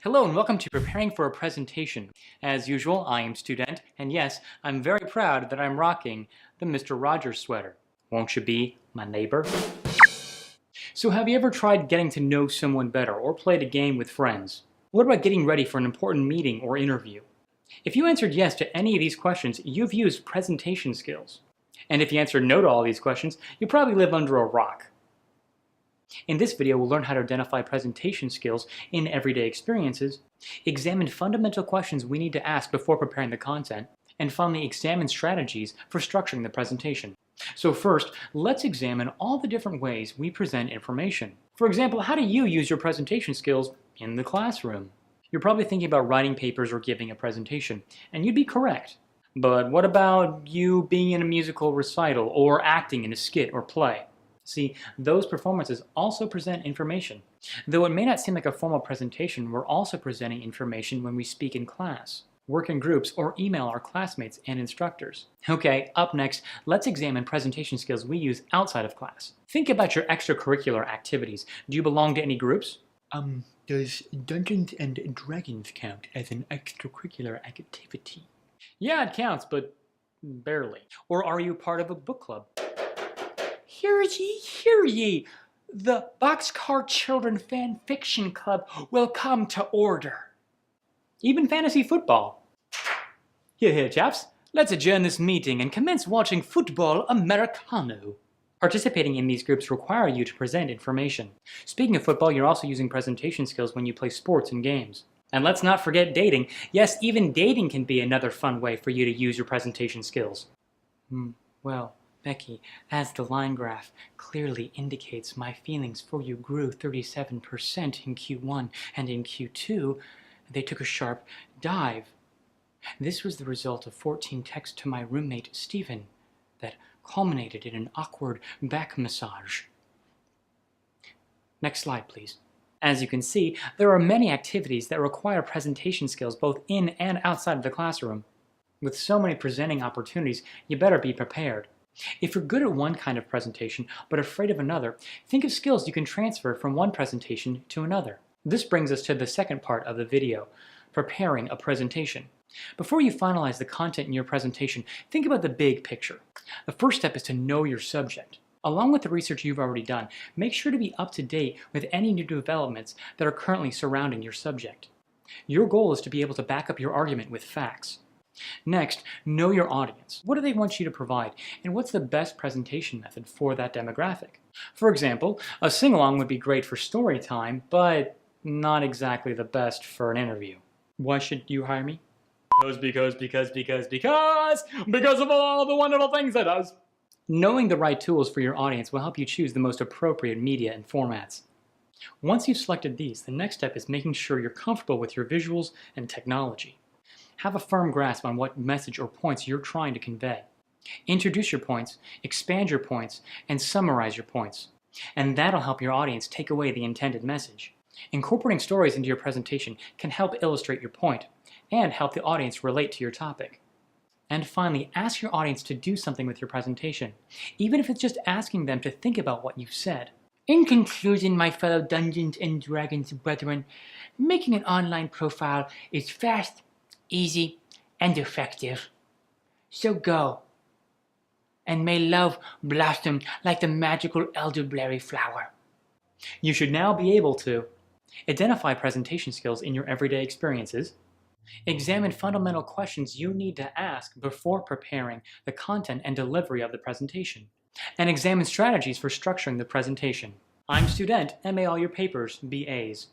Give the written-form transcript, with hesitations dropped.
Hello and welcome to Preparing for a Presentation. As usual, I am Student, and yes, I'm very proud that I'm rocking the Mr. Rogers sweater. Won't you be my neighbor? So have you ever tried getting to know someone better or played a game with friends? What about getting ready for an important meeting or interview? If you answered yes to any of these questions, you've used presentation skills. And if you answered no to all these questions, you probably live under a rock. In this video, we'll learn how to identify presentation skills in everyday experiences, examine fundamental questions we need to ask before preparing the content, and finally examine strategies for structuring the presentation. So first, let's examine all the different ways we present information. For example, how do you use your presentation skills in the classroom? You're probably thinking about writing papers or giving a presentation, and you'd be correct. But what about you being in a musical recital or acting in a skit or play? See, those performances also present information. Though it may not seem like a formal presentation, we're also presenting information when we speak in class, work in groups, or email our classmates and instructors. Okay, up next, let's examine presentation skills we use outside of class. Think about your extracurricular activities. Do you belong to any groups? Does Dungeons and Dragons count as an extracurricular activity? Yeah, it counts, but barely. Or are you part of a book club? Hear ye, hear ye! The Boxcar Children Fan Fiction Club will come to order. Even fantasy football. Here, chaps. Let's adjourn this meeting and commence watching football Americano. Participating in these groups require you to present information. Speaking of football, you're also using presentation skills when you play sports and games. And let's not forget dating. Yes, even dating can be another fun way for you to use your presentation skills. Well, Becky, as the line graph clearly indicates, my feelings for you grew 37% in Q1, and in Q2, they took a sharp dive. This was the result of 14 texts to my roommate, Stephen, that culminated in an awkward back massage. Next slide, please. As you can see, there are many activities that require presentation skills both in and outside of the classroom. With so many presenting opportunities, you better be prepared. If you're good at one kind of presentation but afraid of another, think of skills you can transfer from one presentation to another. This brings us to the second part of the video, preparing a presentation. Before you finalize the content in your presentation, think about the big picture. The first step is to know your subject. Along with the research you've already done, make sure to be up to date with any new developments that are currently surrounding your subject. Your goal is to be able to back up your argument with facts. Next, know your audience. What do they want you to provide, and what's the best presentation method for that demographic? For example, a sing-along would be great for story time, but not exactly the best for an interview. Why should you hire me? Because of all the wonderful things it does. Knowing the right tools for your audience will help you choose the most appropriate media and formats. Once you've selected these, the next step is making sure you're comfortable with your visuals and technology. Have a firm grasp on what message or points you're trying to convey. Introduce your points, expand your points, and summarize your points. And that'll help your audience take away the intended message. Incorporating stories into your presentation can help illustrate your point and help the audience relate to your topic. And finally, ask your audience to do something with your presentation, even if it's just asking them to think about what you've said. In conclusion, my fellow Dungeons and Dragons brethren, making an online profile is fast, easy, and effective. So go, and may love blossom like the magical elderberry flower. You should now be able to identify presentation skills in your everyday experiences, examine fundamental questions you need to ask before preparing the content and delivery of the presentation, and examine strategies for structuring the presentation. I'm Student, may all your papers be A's.